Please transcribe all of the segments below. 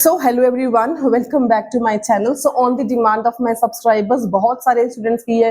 So hello everyone, welcome back to my channel. So on the demand of my subscribers, बहुत सारे students की ये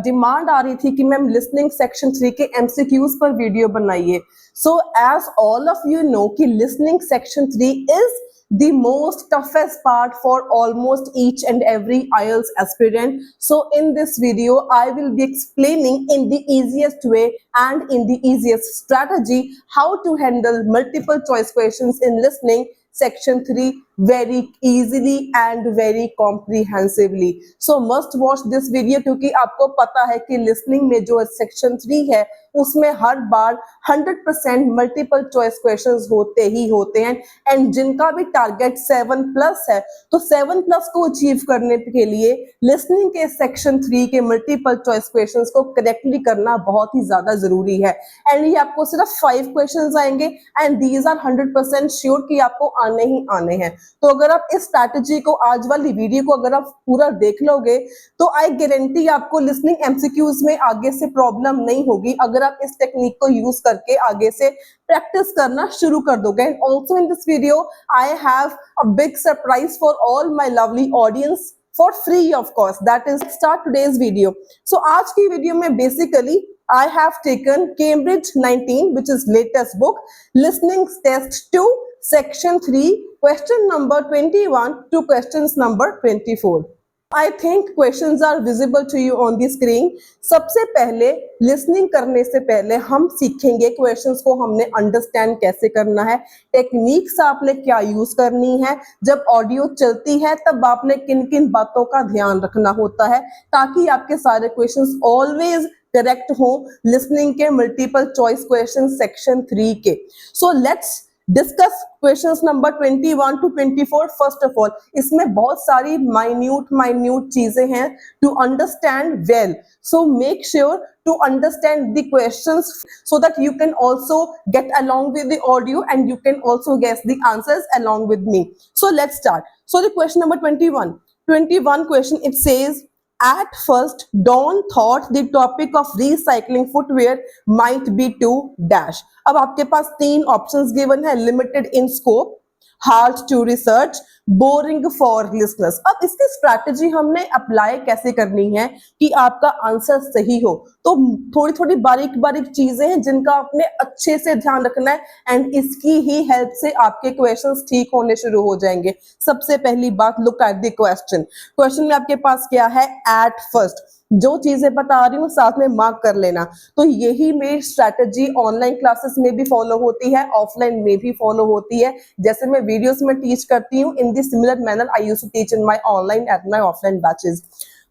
demand आ रही थी कि मैम लिसनिंग सेक्शन 3 के MCQs पर वीडियो बनाइए. So as all of you know कि listening section 3 is the most toughest part for almost each and every IELTS aspirant. So in this video, I will be explaining in the easiest way and in the easiest strategy how to handle multiple choice questions in listening section 3 very easily and very comprehensively. So must watch this video क्योंकि आपको पता है कि listening में जो section 3 है उसमें हर बार 100% multiple choice questions होते ही होते हैं एंड जिनका भी टारगेट 7+ है तो 7+ को अचीव करने के लिए लिसनिंग के सेक्शन 3 के मल्टीपल चॉइस क्वेश्चंस को करेक्टली करना बहुत ही ज्यादा जरूरी है. एंड ये आपको सिर्फ 5 क्वेश्चंस आएंगे एंड दीज आर 100% श्योर कि आपको आने ही आने हैं. तो अगर आप इस स्ट्रैटेजी को आज वाली वीडियो को अगर आप पूरा देख लोगे तो आई गारंटी आपको लिसनिंग एमसीक्यूज में आगे से प्रॉब्लम नहीं होगी अगर आप इस टेक्निक को यूज करके आगे से प्रैक्टिस करना शुरू कर दोगे. And also in this video I have a big surprise for all my lovely audience for free of course. That is start today's video. So आज की वीडियो में basically I have taken Cambridge 19 which is latest book listening test 2 section 3 question number 21 to questions number 24. I think questions are visible to you on the screen. सबसे पहले listening करने से पहले हम सीखेंगे क्वेश्चंस को हमने अंडरस्टैंड कैसे करना है, टेक्निक्स आपने क्या यूज करनी है, जब ऑडियो चलती है तब आपने किन किन बातों का ध्यान रखना होता है ताकि आपके सारे क्वेश्चंस ऑलवेज करेक्ट हो लिसनिंग के मल्टीपल चॉइस क्वेश्चन सेक्शन 3 के. So let's discuss questions number 21 to 24. First of all इसमें बहुत सारी माइन्यूट चीजें हैं to understand well. So make sure to understand the questions so that you can also get along with the audio and you can also guess the answers along with me. So let's start. So the question number 21 question, it says at first Dawn thought the topic of recycling footwear might be too dash. अब आपके पास 3 options given है, limited in scope, hard to research, boring for listeners. अब इसकी strategy हमने apply कैसे करनी है कि आपका आंसर सही हो. तो थोड़ी थोड़ी बारीक चीजें हैं जिनका आपने अच्छे से ध्यान रखना है एंड इसकी ही हेल्प से आपके क्वेश्चंस ठीक होने शुरू हो जाएंगे. सबसे पहली बात, लुक एट द क्वेश्चन में आपके पास क्या है, एट फर्स्ट. जो चीजें बता रही हूँ साथ में मार्क कर लेना. तो यही मेरी स्ट्रैटेजी ऑनलाइन क्लासेस में भी फॉलो होती है, ऑफलाइन में भी फॉलो होती है. जैसे मैं वीडियोस में टीच करती हूँ, in the similar manner I used to teach in my online at my offline batches.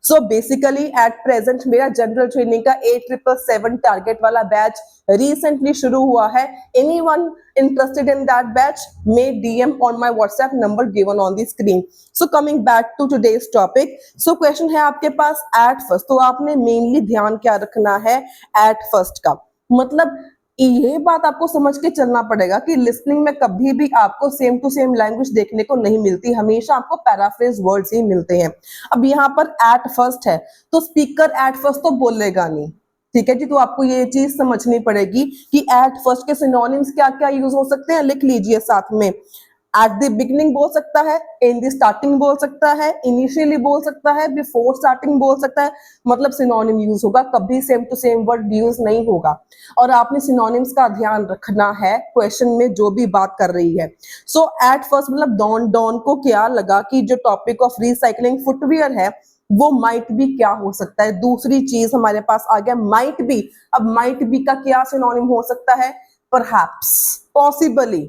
So basically at present मेरा जनरल ट्रेनिंग का 8777 टारगेट वाला बैच रिसेंटली शुरू हुआ है. Anyone interested in that batch may DM on my WhatsApp number given on the screen. So coming back to today's topic. So question है आपके पास at first. तो आपने मेनली ध्यान क्या रखना है at first का, मतलब ये बात आपको समझ के चलना पड़ेगा कि लिसनिंग में कभी भी आपको सेम टू सेम लैंग्वेज देखने को नहीं मिलती, हमेशा आपको पैराफ्रेज वर्ड्स ही मिलते हैं. अब यहाँ पर एट फर्स्ट है तो स्पीकर एट फर्स्ट तो बोलेगा नहीं, ठीक है जी. तो आपको ये चीज समझनी पड़ेगी कि एट फर्स्ट के सिनोनिम्स क्या क्या यूज हो सकते हैं, लिख लीजिए साथ में. एट द बिगिनिंग बोल सकता है, इन द स्टार्टिंग बोल सकता है, इनिशियली बोल सकता है, बिफोर स्टार्टिंग बोल सकता है, मतलब सिनोनिम यूज होगा, कभी same to same word use नहीं होगा. और आपने सिनोनिम्स का ध्यान रखना है क्वेश्चन में जो भी बात कर रही है. सो एट फर्स्ट मतलब डॉन को क्या लगा कि जो टॉपिक ऑफ रिसाइकलिंग फुटवियर है वो माइट बी क्या हो सकता है. दूसरी चीज हमारे पास आ गया माइट बी. अब माइट बी का क्या सिनोनिम हो सकता है, परहैप्स, पॉसिबली,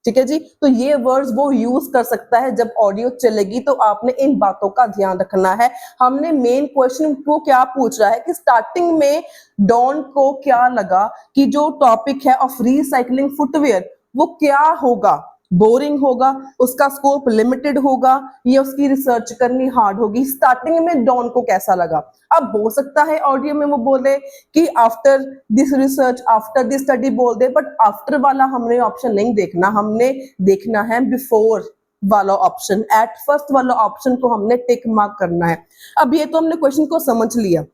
ठीक है जी. तो ये वर्ड्स वो यूज कर सकता है जब ऑडियो चलेगी. तो आपने इन बातों का ध्यान रखना है. हमने मेन क्वेश्चन को क्या पूछ रहा है कि स्टार्टिंग में डॉन को क्या लगा कि जो टॉपिक है ऑफ रिसाइकलिंग फुटवेयर वो क्या होगा, बोरिंग होगा, उसका स्कोप लिमिटेड होगा, ये उसकी रिसर्च करनी हार्ड होगी. स्टार्टिंग में डॉन को कैसा लगा. अब हो सकता है ऑडियो में वो बोले कि after this research, after this study बोल दे, बट आफ्टर वाला हमने ऑप्शन नहीं देखना, हमने देखना है बिफोर वाला ऑप्शन. एट फर्स्ट वाला ऑप्शन को हमने टिक मार्क करना है. अब ये तो हमने क्वेश्चन को समझ लिया.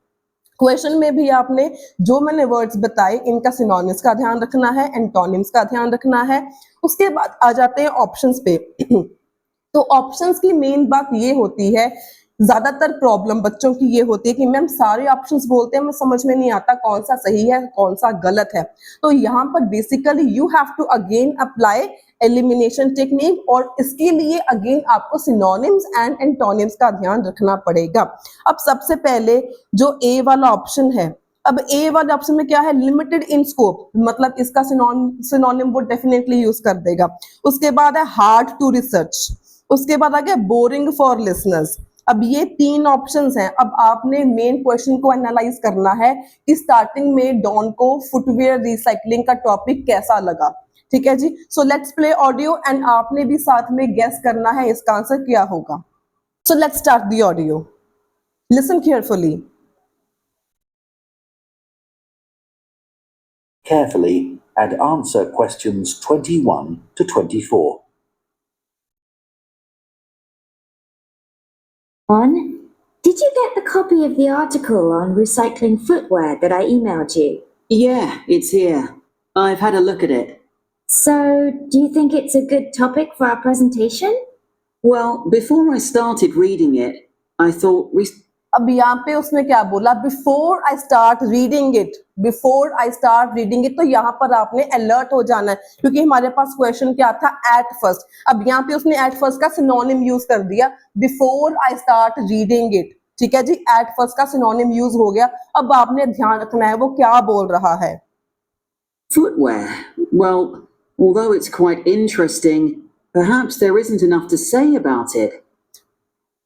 क्वेश्चन में भी आपने जो मैंने वर्ड्स बताए इनका सिनोनिम्स का ध्यान रखना है, एंटोनिम्स का ध्यान रखना है. उसके बाद आ जाते हैं ऑप्शंस पे. तो ऑप्शंस की मेन बात ये होती है, ज्यादातर प्रॉब्लम बच्चों की ये होती है कि मैम सारे ऑप्शंस बोलते हैं, हमें समझ में नहीं आता कौन सा सही है कौन सा गलत है। तो यहाँ पर basically you have to again apply elimination technique, और इसके लिए अगेन आपको सिनोनिम्स एंड एंटोनिम्स का ध्यान रखना पड़ेगा। अब सबसे पहले जो ए वाला ऑप्शन है, अब ए वाले ऑप्शन में क्या है, लिमिटेड इन स्कोप, मतलब इसका सिनोनिम वो डेफिनेटली यूज कर देगा। उसके बाद है हार्ड टू रिसर्च, उसके बाद आ गया बोरिंग फॉर लिसनर्स। अब ये तीन ऑप्शंस हैं। अब आपने मेन क्वेश्चन को एनालाइज करना है कि स्टार्टिंग में डॉन को फुटवेयर रिसाइकलिंग का टॉपिक कैसा लगा। ठीक है जी, so let's play audio and आपने भी साथ में गेस करना है इसका आंसर क्या होगा। So let's start the audio, listen carefully. Carefully and answer questions 21 to 24. 1. Did you get the copy of the article on recycling footwear that I emailed you? Yeah, it's here. I've had a look at it. So, do you think it's a good topic for our presentation? Well, before I started reading it, I thought अब यहाँ पे उसने क्या बोला, before I start reading it, before I start reading it. तो यहाँ पर आपने अलर्ट हो जाना है, क्योंकि हमारे पास क्वेश्चन क्या था, एट फर्स्ट। अब यहाँ पे उसने एट फर्स्ट का सिनोनिम यूज कर दिया, before I start reading it. ठीक है जी, एट फर्स्ट का सिनोनिम यूज हो गया। अब आपने ध्यान रखना है वो क्या बोल रहा है। footwear. Well, although it's quite interesting, perhaps there isn't enough to say about it.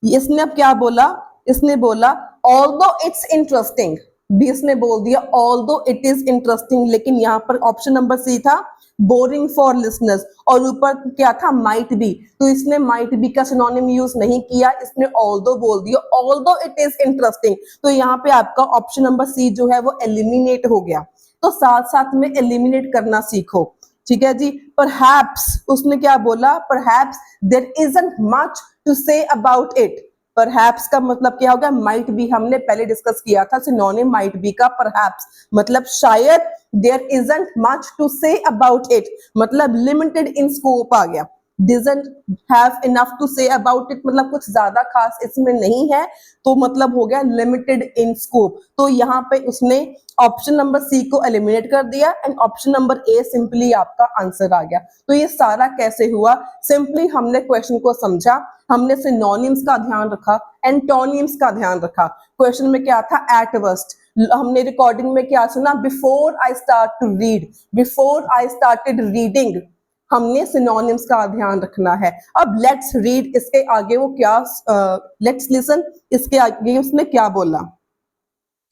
इसने अब क्या बोला, इसने बोला ऑल्दो इट्स इंटरेस्टिंग, भी इसने बोल दिया ऑल्दो इट इज इंटरेस्टिंग, लेकिन यहाँ पर ऑप्शन नंबर सी था बोरिंग फॉर लिसनर्स, और ऊपर क्या था, माइट बी। तो इसने माइट बी का सिनोनिम यूज नहीं किया, इसने ऑल्दो बोल दिया, ऑल्दो इट इज इंटरेस्टिंग। तो यहाँ पे आपका ऑप्शन नंबर सी जो है वो एलिमिनेट हो गया। तो साथ साथ में एलिमिनेट करना सीखो। ठीक है जी, परहैप्स उसने क्या बोला, perhaps there isn't much to say about it. Perhaps का मतलब क्या होगा, माइट बी, हमने पहले डिस्कस किया था सिनोनिम माइट बी का, परहैप्स मतलब शायद, there isn't much to say about it मतलब लिमिटेड इन स्कोप आ गया, doesn't have enough to say about it मतलब कुछ ज्यादा खास इसमें नहीं है, तो मतलब हो गया लिमिटेड इन स्कोप। तो यहाँ पे उसने ऑप्शन नंबर सी को एलिमिनेट कर दिया and option number A simply आपका आंसर आ गया। तो ये सारा कैसे हुआ, सिंपली हमने क्वेश्चन को समझा, हमने सिनोनिम्स का ध्यान रखा, एंटोनिम्स का ध्यान रखा। क्वेश्चन में क्या था, एट वर्स्ट, हमने रिकॉर्डिंग में क्या सुना, before I start to read, before I started reading, हमने सिनोनिम्स का ध्यान रखना है। अब लेट्स रीड, इसके आगे वो क्या, लेट्स लिसन, इसके आगे उसने क्या बोला।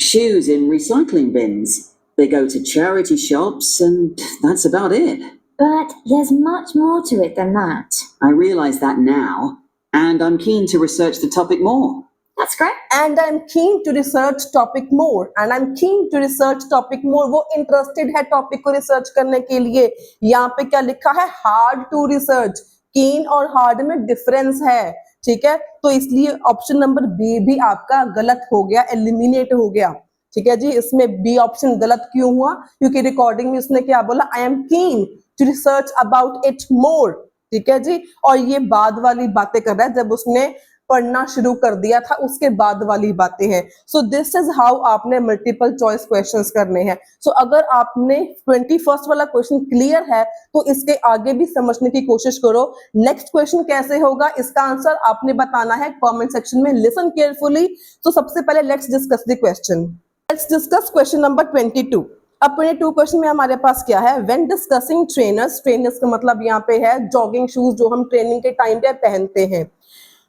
shoes in recycling bins. They go to charity shops and that's about it. But there's much more to it than that. I realise that now, and I'm keen to research the topic more. That's great. And I'm keen to research topic more, and I'm keen to research topic more, वो interested है topic को research करने के लिए। यहाँ पे क्या लिखा है, हार्ड टू रिसर्च, कीन और हार्ड में डिफरेंस है। ठीक है, तो इसलिए ऑप्शन नंबर बी भी आपका गलत हो गया, एलिमिनेट हो गया। ठीक है जी, इसमें बी ऑप्शन गलत क्यों हुआ, क्योंकि रिकॉर्डिंग में उसने क्या बोला, I am keen to research about it more. ठीक है जी, और ये बाद वाली बातें कर रहा है, जब उसने पढ़ना शुरू कर दिया था उसके बाद वाली बातें हैं। सो दिस इज हाउ आपने मल्टीपल चॉइस क्वेश्चंस करने हैं। सो अगर आपने 21st वाला क्वेश्चन क्लियर है तो इसके आगे भी समझने की कोशिश करो। नेक्स्ट क्वेश्चन कैसे होगा, इसका आंसर आपने बताना है कमेंट सेक्शन में, लिसन केयरफुली। तो सबसे पहले let's discuss the question, let's discuss question number 22। अब 22 क्वेश्चन में हमारे पास क्या है, व्हेन डिस्कसिंग ट्रेनर्स, ट्रेनर्स का मतलब यहाँ पे है जॉगिंग शूज जो हम ट्रेनिंग के टाइम पे पहनते हैं।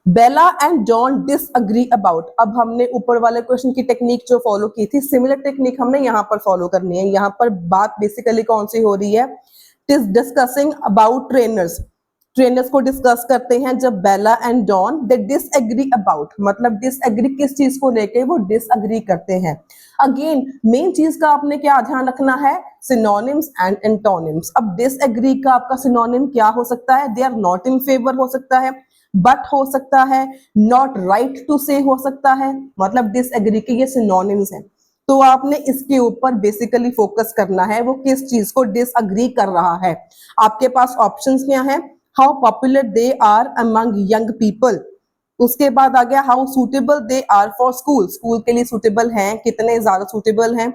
बेला एंड जॉन डिसअग्री अबाउट, अब हमने ऊपर वाले क्वेश्चन की टेक्निक जो फॉलो की थी, सिमिलर टेक्निक हमने यहाँ पर फॉलो करनी है। यहाँ पर बात बेसिकली कौन सी हो रही है, डिस्कसिंग अबाउट ट्रेनर्स, ट्रेनर्स को डिस्कस करते हैं जब Bella and John they disagree about, मतलब डिसएग्री किस चीज को लेके, वो डिसएग्री करते हैं। अगेन मेन चीज का आपने क्या ध्यान रखना है, सिनोनिम्स एंड एंटोनिम्स। अब डिसएग्री का आपका सिनोनिम क्या हो सकता है, they are not in favour हो सकता है, बट हो सकता है, नॉट राइट टू से हो सकता है, मतलब डिसएग्री के ये सिनोनिम्स हैं। तो आपने इसके ऊपर बेसिकली फोकस करना है, वो किस चीज को डिसएग्री कर रहा है। आपके पास ऑप्शंस क्या हैं, how popular they are among young people. उसके बाद आ गया how suitable they are for school, school के लिए सूटेबल हैं, कितने ज्यादा सूटेबल हैं।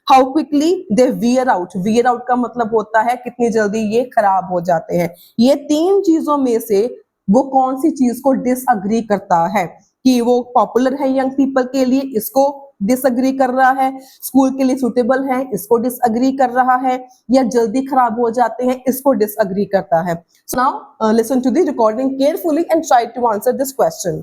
How quickly they wear out, wear out का मतलब होता है कितनी जल्दी ये खराब हो जाते हैं। ये 3 चीजों में से वो कौन सी चीज को डिसअग्री करता है कि वो पॉपुलर है यंग पीपल के लिए, इसको डिसअग्री कर रहा है, स्कूल के लिए सुटेबल है, इसको डिसअग्री कर रहा है, या जल्दी खराब हो जाते हैं, इसको डिसअग्री करता है। So now listen to the recording carefully and try to answer this question.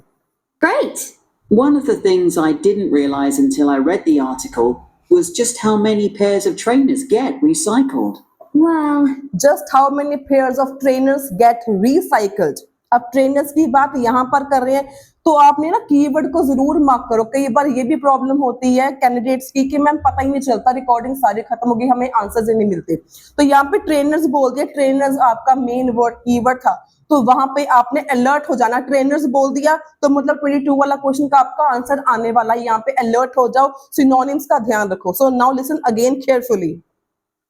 Great! One of the things I didn't realize until I read the article was just how many pairs of trainers get recycled. Well, Just how many pairs of trainers get recycled। अब trainers की बात यहाँ पर कर रहे हैं तो आपने ना कीवर्ड को जरूर मार्क करो। कई बार ये भी प्रॉब्लम होती है कैंडिडेट्स की कि मैम पता ही नहीं चलता, रिकॉर्डिंग सारी खत्म हो गई, हमें आंसर्स ही नहीं मिलते। तो यहाँ पे ट्रेनर्स बोल दिया, ट्रेनर्स आपका मेन वर्ड कीवर्ड था, तो वहां पे आपने अलर्ट हो जाना। ट्रेनर्स बोल दिया तो मतलब 22 वाला क्वेश्चन का आपका आंसर आने वाला है, यहाँ पे अलर्ट हो जाओ, सिनोनिम्स का ध्यान रखो। सो now listen again carefully.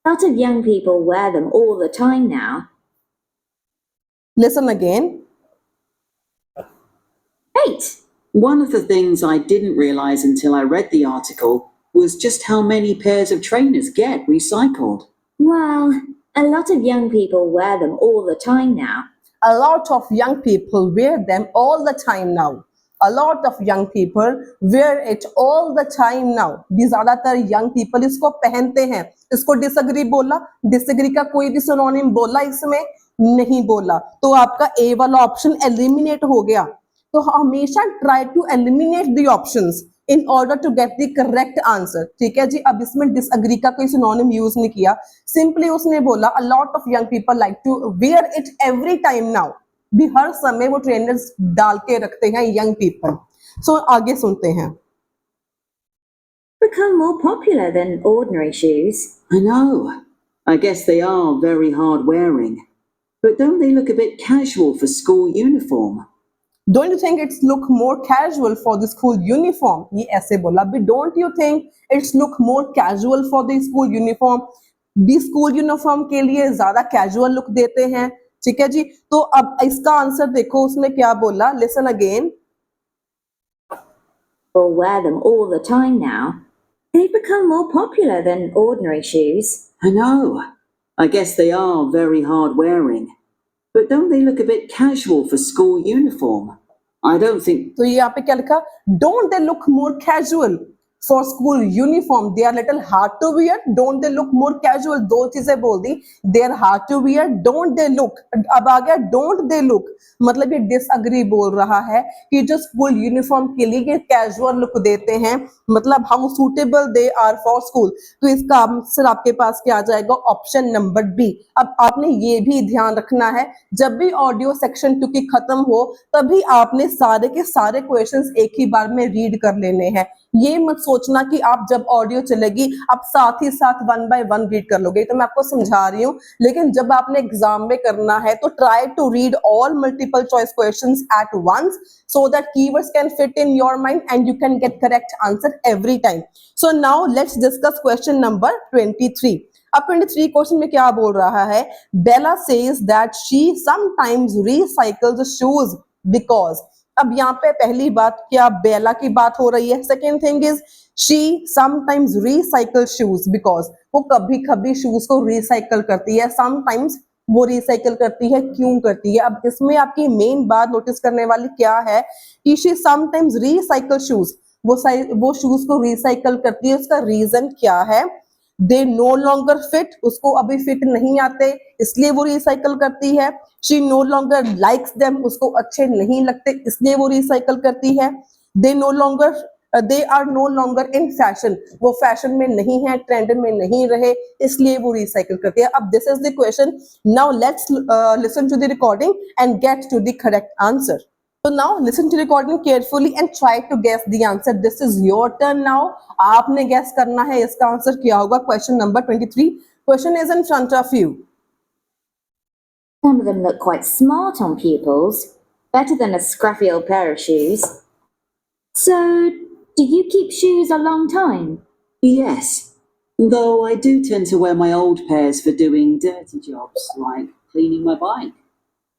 a lot of young people wear them all the time now. Listen again. Great! One of the things I didn't realize until I read the article was just how many pairs of trainers get recycled. Well, a lot of young people wear them all the time now. A lot of young people wear them all the time now. A lot of young people wear it all the time now. भी ज्यादातर young people इसको पहनते हैं। इसको disagree बोला, disagree का कोई भी सिनोनिम बोला इसमें नहीं बोला, तो आपका ए वाला ऑप्शन एलिमिनेट हो गया। तो हमेशा try to eliminate the options in order to get the correct answer. ठीक है जी। अब इसमें डिसएग्री का कोई सिनोनिम यूज नहीं किया, सिंपली उसने बोला a lot of young people like to wear it every time now. भी हर समय वो ट्रेनर्स डाल के रखते हैं यंग पीपल। सो आगे सुनते हैं। Become more popular than ordinary shoes. I know. I guess they are very hard wearing. But don't they look a bit casual for school uniform? Don't you think it's look more casual for the school uniform? ये ऐसे बोला भी don't you think it's look more casual for the school uniform? भी school uniform के लिए ज्यादा casual look देते हैं। ठीक है जी। तो अब इसका आंसर देखो उसने क्या बोला, listen again. Or wear them all the time now. They've become more popular than ordinary shoes. I know. I guess they are very hard wearing. But don't they look a bit casual for school uniform? I don't think. तो ये यहाँ पे क्या लिखा, don't they look more casual for school uniform? They are little hard to wear. Don't they look more casual? दो चीजें बोल दी, they are hard to wear, don't they look। अब आ गया don't they look, मतलब ये डिसअग्री बोल रहा है कि जो स्कूल यूनिफॉर्म के लिए ये कैजुअल लुक देते हैं, मतलब how suitable they are for school. तो इसका आंसर आपके पास क्या आ जाएगा, ऑप्शन नंबर बी। अब आपने ये भी ध्यान रखना है, जब भी ऑडियो सेक्शन 2 की खत्म हो तभी आपने सारे के सारे क्वेश्चंस एक ही बार में रीड कर लेने हैं। ये मत सोचना कि आप जब ऑडियो चलेगी आप साथ ही साथ 1 बाय 1 रीड कर लोगे, तो मैं आपको समझा रही हूँ। लेकिन जब आपने एग्जाम में करना है तो try to read all multiple choice questions at once so that keywords can fit in your mind and you can get correct answer every time. So now let's discuss question number 23. अब 23 question में क्या बोल रहा है, Bella says that she sometimes recycles shoes because। अब यहाँ पे पहली बात क्या बेला की बात हो रही है, second thing is she sometimes recycle shoes because वो कभी कभी शूज को रिसाइकल करती है, समटाइम्स वो रिसाइकल करती है, क्यों करती है। अब इसमें आपकी मेन बात नोटिस करने वाली क्या है कि शी समटाइम्स रिसाइकल शूज, वो शूज को रिसाइकल करती है, उसका रीजन क्या है, दे नो लॉन्गर फिट, उसको अभी फिट नहीं आते इसलिए वो रिसाइकल करती है, she no longer likes them, उसको अच्छे नहीं लगते इसलिए वो रिसाइकल करती है, they are no longer in fashion, वो फैशन में नहीं है, ट्रेंड में नहीं रहे इसलिए वो रिसाइकल करती है। अब this is the question, now let's listen to the recording and get to the correct answer. So now listen to recording carefully and try to guess the answer. This is your turn now. आपने guess करना है इसका answer क्या होगा। Question number 23. Question is in front of you. Some of them look quite smart on pupils, better than a scruffy old pair of shoes. So, do you keep shoes a long time? Yes. Though I do tend to wear my old pairs for doing dirty jobs like cleaning my bike.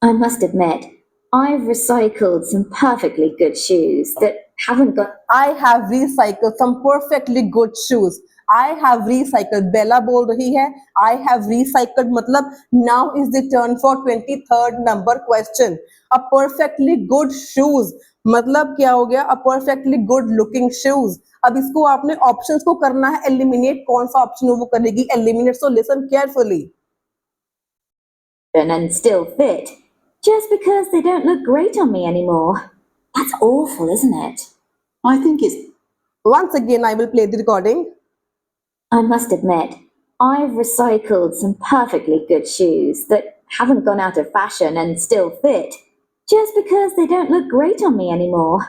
I must admit, I've recycled some perfectly good shoes that haven't got. I have recycled some perfectly good shoes. I have recycled. Bella बोल रही है I have recycled मतलब now is the turn for 23rd number question. A perfectly good shoes मतलब क्या हो गया? A perfectly good looking shoes. अब इसको आपने ऑप्शंस को करना है एलिमिनेट. कौन सा ऑप्शन वो करेगी eliminate? So listen carefully. And still fit, just because they don't look great on me anymore. That's awful, isn't it? I think it's Once again I will play the recording. I must admit, I've recycled some perfectly good shoes that haven't gone out of fashion and still fit, just because they don't look great on me anymore.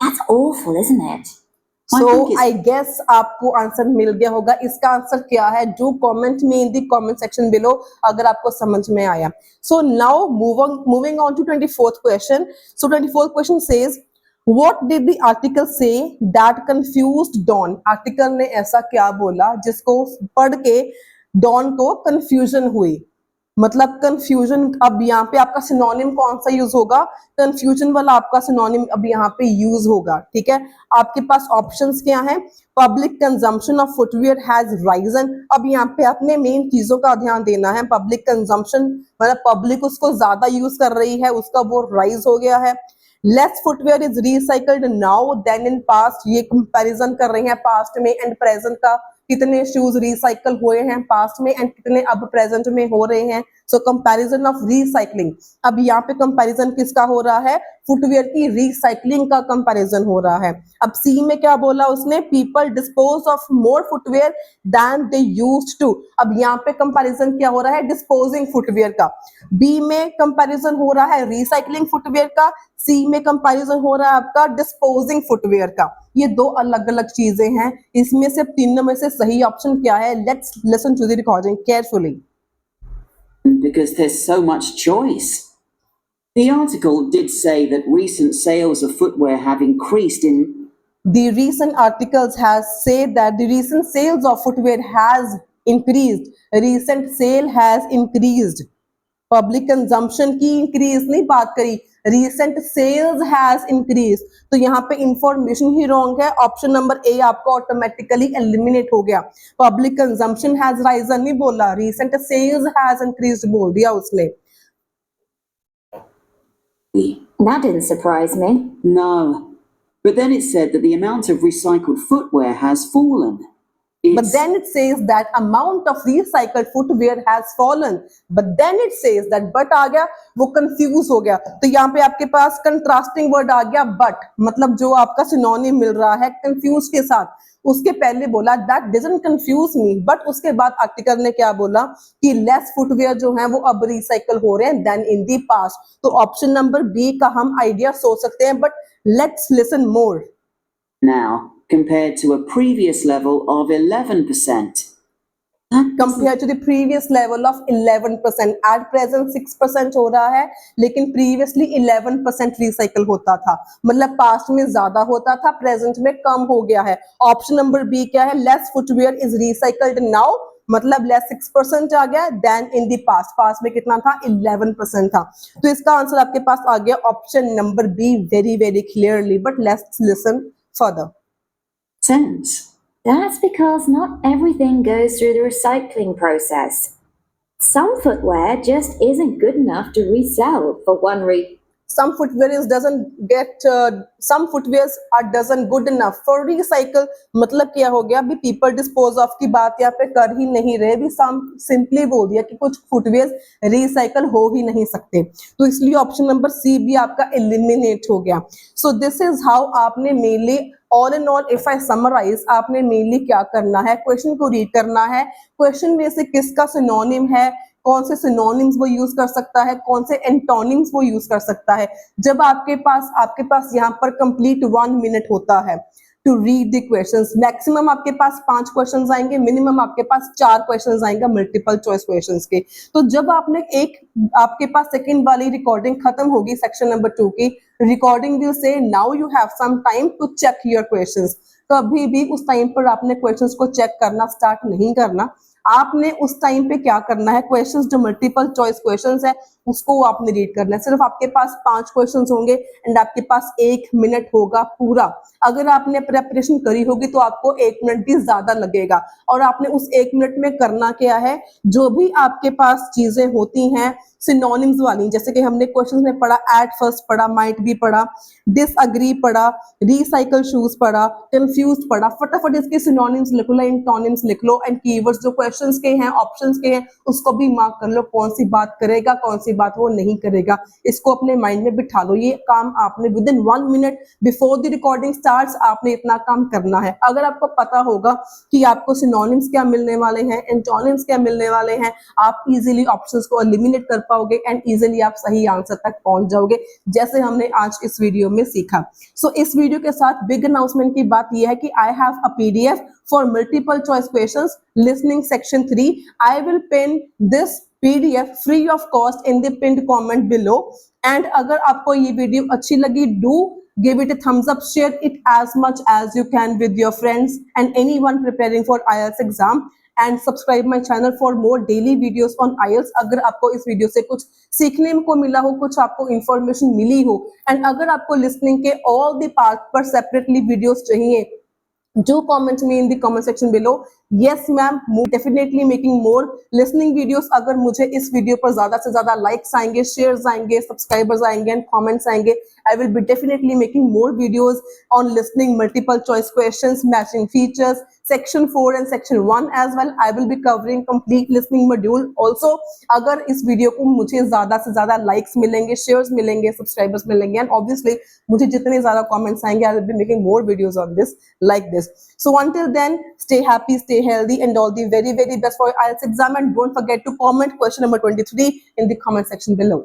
That's awful, isn't it? So think it's- I guess आपको answer मिल गया होगा. इसका answer क्या है? Do comment me in the comment section below अगर आपको समझ में आया. So now moving on to 24th question. So 24th question says what did the article say that confused Don. Article ने ऐसा क्या बोला जिसको पढ़ के डॉन को कंफ्यूजन हुई. मतलब कंफ्यूजन. अब यहाँ पे आपका सिनोनिम कौन सा यूज होगा? कंफ्यूजन वाला आपका सिनोनिम अब यहाँ पे यूज होगा. ठीक है, आपके पास ऑप्शंस क्या हैं? Public consumption of footwear has risen. अब यहाँ पे अपने मेन चीजों का ध्यान देना है. पब्लिक कंजम्पशन मतलब पब्लिक उसको ज्यादा यूज कर रही है, उसका वो राइज हो गया है. Less footwear is recycled now than in past. ये कंपैरिजन कर रहे हैं पास्ट में एंड प्रेजेंट का. कितने शूज रिसाइकल हुए हैं पास्ट में एंड कितने अब प्रेजेंट में हो रहे हैं. सो कंपैरिजन ऑफ रिसाइकलिंग. अब यहाँ पे कंपैरिजन किसका हो रहा है? फुटवेयर की रिसाइकलिंग का कंपैरिजन हो रहा है. अब सी में क्या बोला उसने? People dispose of more footwear than they used to. अब यहाँ पे कंपैरिजन क्या हो रहा है? डिस्पोजिंग फुटवेयर का. बी में कंपैरिजन हो रहा है रिसाइकलिंग फुटवेयर का. सी में कंपैरिजन हो रहा है आपका डिस्पोजिंग फुटवेयर का. ये दो अलग अलग चीजें हैं. इसमें से तीनों में से सही ऑप्शन क्या है? Let's listen to the recording carefully. because there's so much choice. The article did say that recent sales of footwear have increased in. The recent articles has said that the recent sales of footwear has increased. Recent sale has increased. Public consumption की increase नहीं बात करी. Recent sales has increase. तो यहाँ पे information ही wrong है. Option number A आपका ऑटोमेटिकली एलिमिनेट हो गया. पब्लिक कंजम्पशन हैज राइजन नहीं बोला, रिसेंट सेल्स हैज इंक्रीज बोल दिया उसने. That didn't surprise me. No. But then it said that the amount of recycled footwear has fallen. But then it says that amount of recycled footwear has fallen. But then it says that but आ गया, वो confuse हो गया. तो यहाँ पे आपके पास contrasting word आ गया but. मतलब जो आपका synonym मिल रहा है confuse के साथ. उसके पहले बोला that doesn't confuse me. But उसके बाद आर्टिकल ने क्या बोला कि less footwear जो है वो अब recycle हो रहे हैं than in the past. तो ऑप्शन नंबर बी का हम आइडिया सोच सकते हैं. But let's listen more. Now, compared to a previous level of 11%. Compared to the previous level of 11%. At present 6% हो रहा है, लेकिन previously 11% recycle होता था. मतलब past में ज्यादा होता था, present में कम हो गया है. ऑप्शन नंबर बी क्या है? less footwear is recycled now. मतलब less 6% आ गया than in the past. past में कितना था? 11% था. तो इसका आंसर आपके पास आ गया option number B very very clearly. But let's listen further. Sense. That's because not everything goes through the recycling process. Some footwear just isn't good enough to resell for one reason. Some footwear some footwears doesn't good enough for recycle. मतलब क्या हो गया? अभी people dispose of की बात यहाँ पे कर ही नहीं रहे. भी simply बोल दिया कि कुछ footwears recycle हो ही नहीं सकते. तो इसलिए ऑप्शन नंबर सी भी आपका eliminate हो गया. So this is how आपने mainly all in all if I summarize आपने mainly क्या करना है? क्वेश्चन को रीड करना है. क्वेश्चन में से किसका सिनोनिम है, कौन से सिनोनिम्स वो यूज कर सकता है, कौन से एंटोनिम्स वो यूज कर सकता है. जब आपके पास यहाँ पर कंप्लीट 1 मिनट होता है to read the questions. Maximum आपके पास 5 क्वेश्चंस आएंगे, मिनिमम आपके पास 4 क्वेश्चंस आएंगे मल्टीपल चॉइस क्वेश्चंस के. तो जब आपके पास सेकंड वाली रिकॉर्डिंग खत्म होगी सेक्शन नंबर 2 की, recording will say now you have some time to check your questions. कभी भी उस टाइम पर आपने क्वेश्चंस को चेक करना स्टार्ट नहीं करना. आपने उस टाइम पे क्या करना है? क्वेश्चंस जो मल्टीपल चॉइस क्वेश्चंस है उसको आपने रीड करना है। सिर्फ आपके पास 5 क्वेश्चन होंगे एंड आपके पास 1 मिनट होगा पूरा। अगर आपने प्रेपरेशन करी होगी तो आपको 1 मिनट भी ज्यादा लगेगा, और आपने उस 1 मिनट में करना क्या है, जो भी आपके पास चीजें होती हैं सिनोनिम्स वाली, जैसे कि हमने क्वेश्चंस में पढ़ा, एट फर्स्ट पढ़ा, माइट भी पढ़ा, डिसअग्री पढ़ा, रिसाइकल शूज पढ़ा, कंफ्यूज पढ़ा, फटाफट इसके सिनोनिम्स लिख लो, एंटोनिम्स लिख लो, एंड कीवर्ड्स जो क्वेश्चंस के हैं, ऑप्शंस के हैं, उसको भी मार्क कर लो, कौन सी बात करेगा, कौन सी बात वो नहीं करेगा। इसको अपने माइंड में बिठा लो। ये काम आपने with in 1 minute before the recording starts आपने इतना काम करना है। अगर आपको पता होगा कि आपको सिनोनिम्स क्या मिलने वाले हैं, एंटोनिम्स क्या मिलने वाले हैं, आप इजीली ऑप्शंस को एलिमिनेट कर पाओगे एंड इजीली आप सही आंसर तक पहुंच जाओगे, जैसे हमने आज इस वीडियो में सीखा। सो इस वीडियो के साथ बिग अनाउंसमेंट की बात यह है कि I have a PDF for multiple choice questions listening section 3. I will pin this PDF free of cost in the pinned comment below. And अगर आपको ये वीडियो अच्छी लगी, do give it a thumbs up, share it as much as you can with your friends and anyone preparing for IELTS exam, and subscribe my channel for more daily videos on IELTS. अगर आपको इस video से कुछ सीखने को मिला हो, कुछ आपको इंफॉर्मेशन मिली हो, एंड अगर आपको लिसनिंग के all the पार्ट पर सेपरेटली वीडियोस चाहिए, do comment me in the comment section below. Yes ma'am, definitely making more listening videos. अगर मुझे इस वीडियो पर ज्यादा से ज्यादा लाइक्स आएंगे, शेयर्स आएंगे, सब्सक्राइबर्स आएंगे एंड कमेंट्स आएंगे, I will be definitely making more videos on listening, multiple choice questions, matching features, section 4 and section 1 as well. I will be covering complete listening module also. अगर इस video को मुझे ज्यादा से ज्यादा likes मिलेंगे, shares मिलेंगे, सब्सक्राइबर्स मिलेंगे, एंड ऑब्वियसली मुझे जितने ज्यादा कमेंट्स आएंगे, I will be making more videos on this like this. So until then, stay happy, stay healthy, and all the very, very best for your IELTS exam. And don't forget to comment question number 23 in the comment section below.